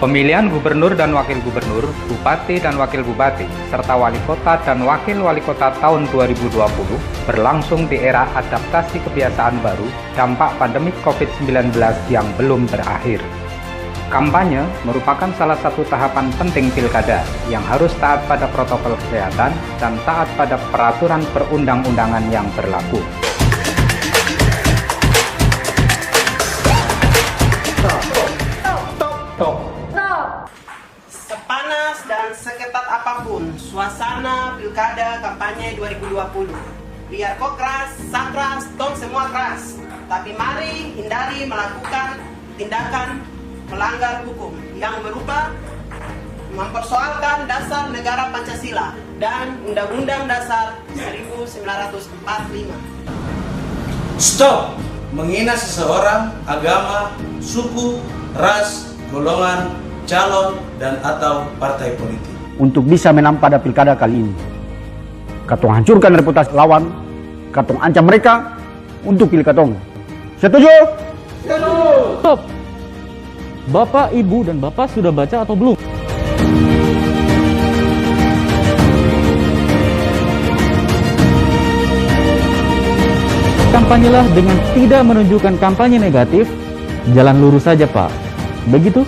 Pemilihan gubernur dan wakil gubernur, bupati dan wakil bupati, serta wali kota dan wakil wali kota tahun 2020 berlangsung di era adaptasi kebiasaan baru dampak pandemi COVID-19 yang belum berakhir. Kampanye merupakan salah satu tahapan penting pilkada yang harus taat pada protokol kesehatan dan taat pada peraturan perundang-undangan yang berlaku. Sepanas dan seketat apapun suasana pilkada kampanye 2020, biar kok keras, sakras, tong semua keras, tapi mari hindari melakukan tindakan melanggar hukum yang berupa mempersoalkan dasar negara Pancasila dan Undang-Undang Dasar 1945. Stop menghina seseorang, agama, suku, ras, golongan, calon, dan atau partai politik. Untuk bisa menang pada pilkada kali ini, katong hancurkan reputasi lawan, katong ancam mereka untuk pilih katong. Setuju? Setuju! Stop! Bapak, Ibu, dan Bapak sudah baca atau belum? Kampanyelah dengan tidak menunjukkan kampanye negatif, jalan lurus saja, Pak. Begitu?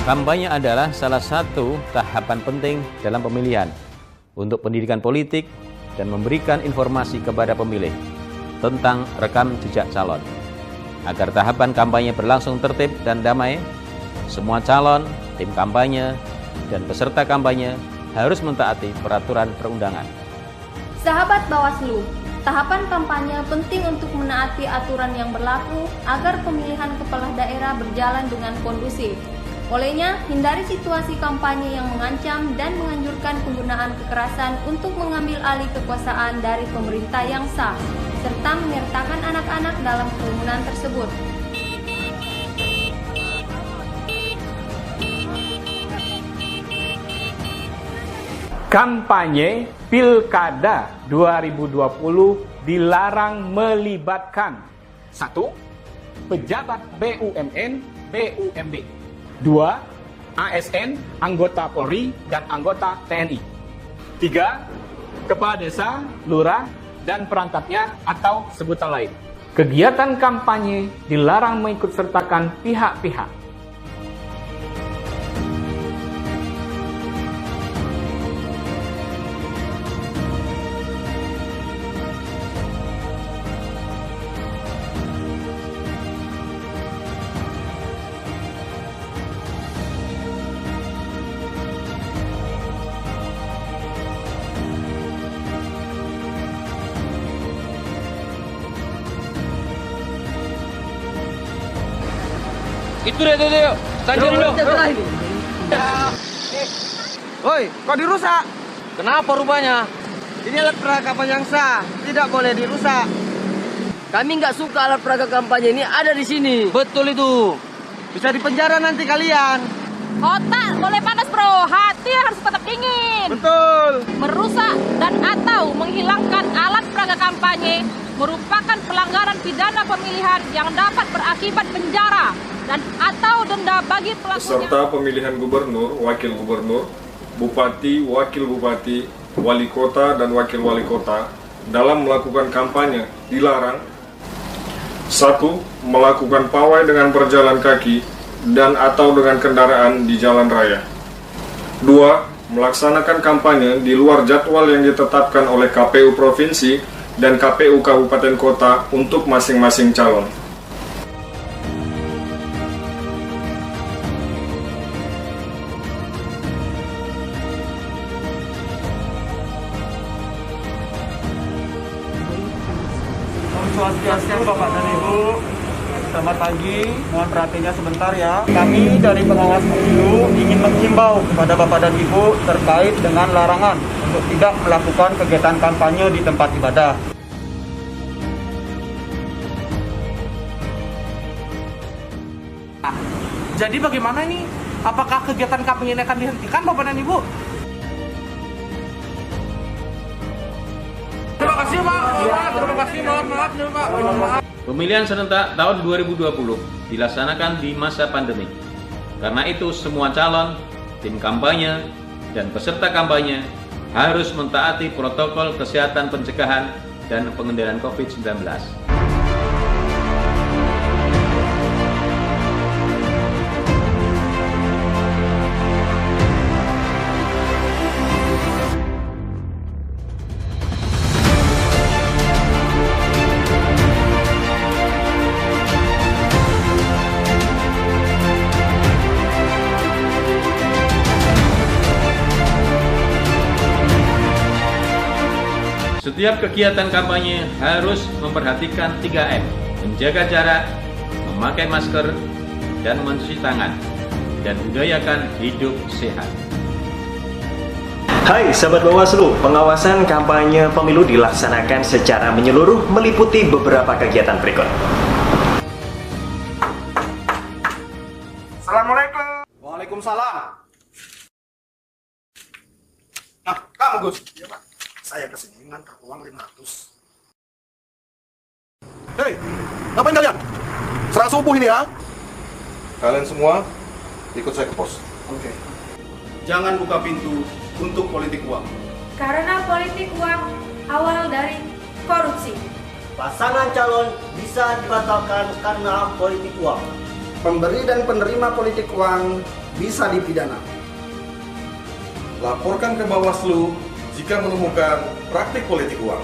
Kampanye adalah salah satu tahapan penting dalam pemilihan untuk pendidikan politik dan memberikan informasi kepada pemilih tentang rekam jejak calon. Agar tahapan kampanye berlangsung tertib dan damai, semua calon, tim kampanye, dan peserta kampanye harus mentaati peraturan perundangan. Sahabat Bawaslu, tahapan kampanye penting untuk menaati aturan yang berlaku agar pemilihan kepala daerah berjalan dengan kondusif. Olehnya, hindari situasi kampanye yang mengancam dan menganjurkan penggunaan kekerasan untuk mengambil alih kekuasaan dari pemerintah yang sah, serta menyertakan anak-anak dalam kerumunan tersebut. Kampanye Pilkada 2020 dilarang melibatkan 1. Pejabat BUMN, BUMD. 2. ASN, anggota Polri, dan anggota TNI. 3. Kepala desa, lurah, dan perangkatnya atau sebutan lain. Kegiatan kampanye dilarang mengikutsertakan pihak-pihak Itu deh, tanya dulu. Woi, kok dirusak? Kenapa rupanya? Ini alat peraga kampanye yang sah, tidak boleh dirusak. Kami nggak suka alat peraga kampanye ini ada di sini. Betul itu. Bisa dipenjara nanti kalian. Otak boleh panas bro, hati harus tetap dingin. Betul. Merusak dan atau menghilangkan alat peraga kampanye merupakan pelanggaran pidana pemilihan yang dapat berakibat penjara dan atau denda bagi pelakunya. Peserta pemilihan gubernur, wakil gubernur, bupati, wakil bupati, wali kota, dan wakil wali kota dalam melakukan kampanye dilarang 1. Melakukan pawai dengan berjalan kaki dan atau dengan kendaraan di jalan raya. 2. Melaksanakan kampanye di luar jadwal yang ditetapkan oleh KPU Provinsi dan KPU Kabupaten Kota untuk masing-masing calon. Swastiastu Bapak dan Ibu. Selamat pagi, mohon perhatiannya sebentar ya. Kami dari pengawas pemilu ingin menghimbau kepada Bapak dan Ibu terkait dengan larangan untuk tidak melakukan kegiatan kampanye di tempat ibadah. Jadi bagaimana ini? Apakah kegiatan kampanye ini akan dihentikan, Bapak dan Ibu? Terima kasih, Pak. Terima kasih, mohon maaf. Pemilihan serentak tahun 2020 dilaksanakan di masa pandemi. Karena itu semua calon, tim kampanye, dan peserta kampanye harus mentaati protokol kesehatan pencegahan dan pengendalian COVID-19. Setiap kegiatan kampanye harus memperhatikan 3M, menjaga jarak, memakai masker, dan mencuci tangan, dan budayakan hidup sehat. Hai sahabat Bawaslu, pengawasan kampanye pemilu dilaksanakan secara menyeluruh meliputi beberapa kegiatan berikut. Assalamualaikum. Waalaikumsalam. Nah, kamu Gus. Iya Pak. Saya kesini ngantar uang 500. Hei, ngapain kalian? Serang subuh ini ya? Kalian semua ikut saya ke pos. Oke. Jangan buka pintu untuk politik uang. Karena politik uang awal dari korupsi. Pasangan calon bisa dibatalkan karena politik uang. Pemberi dan penerima politik uang bisa dipidana. Laporkan ke Bawaslu jika menemukan praktik politik uang.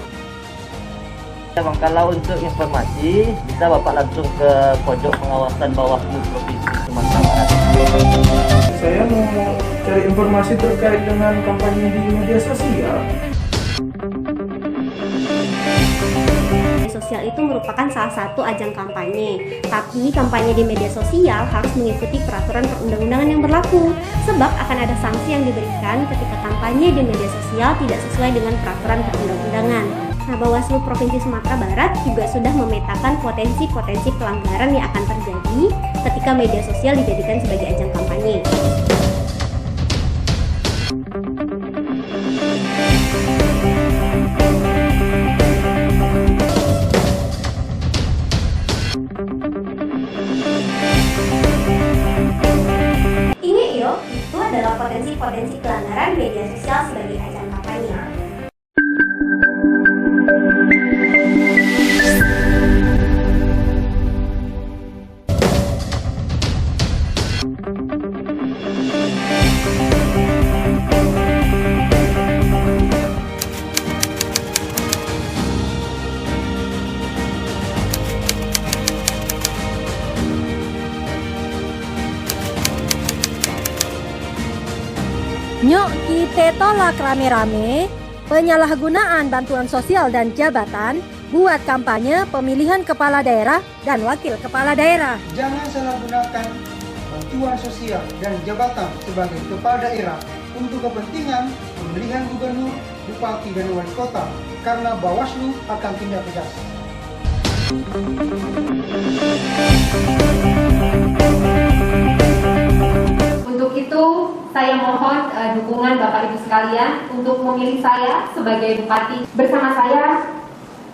Bang, kalau untuk informasi bisa Bapak langsung ke pojok pengawasan Bawaslu Provinsi Sumatera Barat. Saya mau cari informasi terkait dengan kampanye di media sosial. Sosial itu merupakan salah satu ajang kampanye, tapi kampanye di media sosial harus mengikuti peraturan perundang-undangan yang berlaku, sebab akan ada sanksi yang diberikan ketika kampanye di media sosial tidak sesuai dengan peraturan perundang-undangan. Nah, Bawaslu Provinsi Sumatera Barat juga sudah memetakan potensi-potensi pelanggaran yang akan terjadi ketika media sosial dijadikan sebagai ajang kampanye. Ini itu adalah potensi-potensi pelanggaran media sosial sebagai ajang kampanye. Yuk kita tolak rame-rame penyalahgunaan bantuan sosial dan jabatan buat kampanye pemilihan kepala daerah dan wakil kepala daerah. Jangan salah gunakan bantuan sosial dan jabatan sebagai kepala daerah untuk kepentingan pemilihan gubernur, bupati, dan wali kota, karena Bawaslu akan tindak tegas. Untuk itu, saya mohon dukungan Bapak Ibu sekalian untuk memilih saya sebagai bupati. Bersama saya,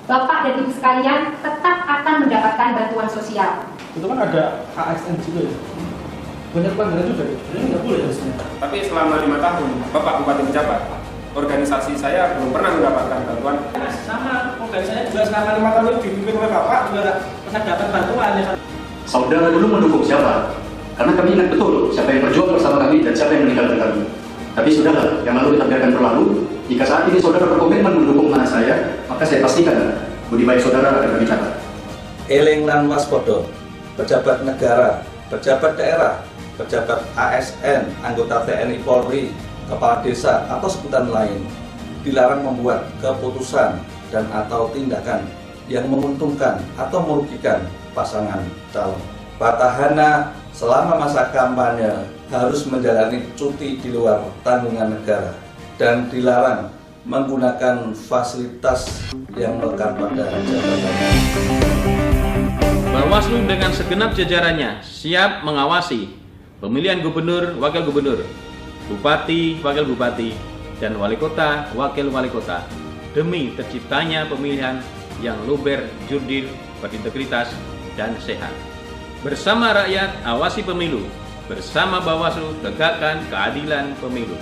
Bapak dan Ibu sekalian tetap akan mendapatkan bantuan sosial. Itu kan ada ASN juga ya? Banyak pelanggaran juga ya? Ini nggak boleh harusnya. Tapi selama 5 tahun, Bapak Bupati menjabat, organisasi saya belum pernah mendapatkan bantuan. Sama, organisasinya juga selama 5 tahun itu dipimpin oleh Bapak, juga pernah dapat bantuan ya. Saudara dulu mendukung siapa? Karena kami ingat betul siapa yang berjuang bersama kami dan siapa yang meninggalkan kami. Tapi sudahlah, yang lalu kita biarkan berlalu. Jika saat ini saudara berkomitmen mendukung mana saya, maka saya pastikan budi baik saudara akan kami catat. Eling lan waspada, pejabat negara, pejabat daerah, pejabat ASN, anggota TNI Polri, kepala desa, atau sebutan lain, dilarang membuat keputusan dan atau tindakan yang menguntungkan atau merugikan pasangan calon. Petahana selama masa kampanye harus menjalani cuti di luar tanggungan negara dan dilarang menggunakan fasilitas yang melekat pada jabatannya. Bawaslu dengan segenap jajarannya siap mengawasi pemilihan gubernur, wakil gubernur, bupati, wakil bupati, dan wali kota, wakil wali kota demi terciptanya pemilihan yang luber, jurdil, berintegritas, dan sehat. Bersama rakyat, awasi pemilu. Bersama Bawaslu, tegakkan keadilan pemilu.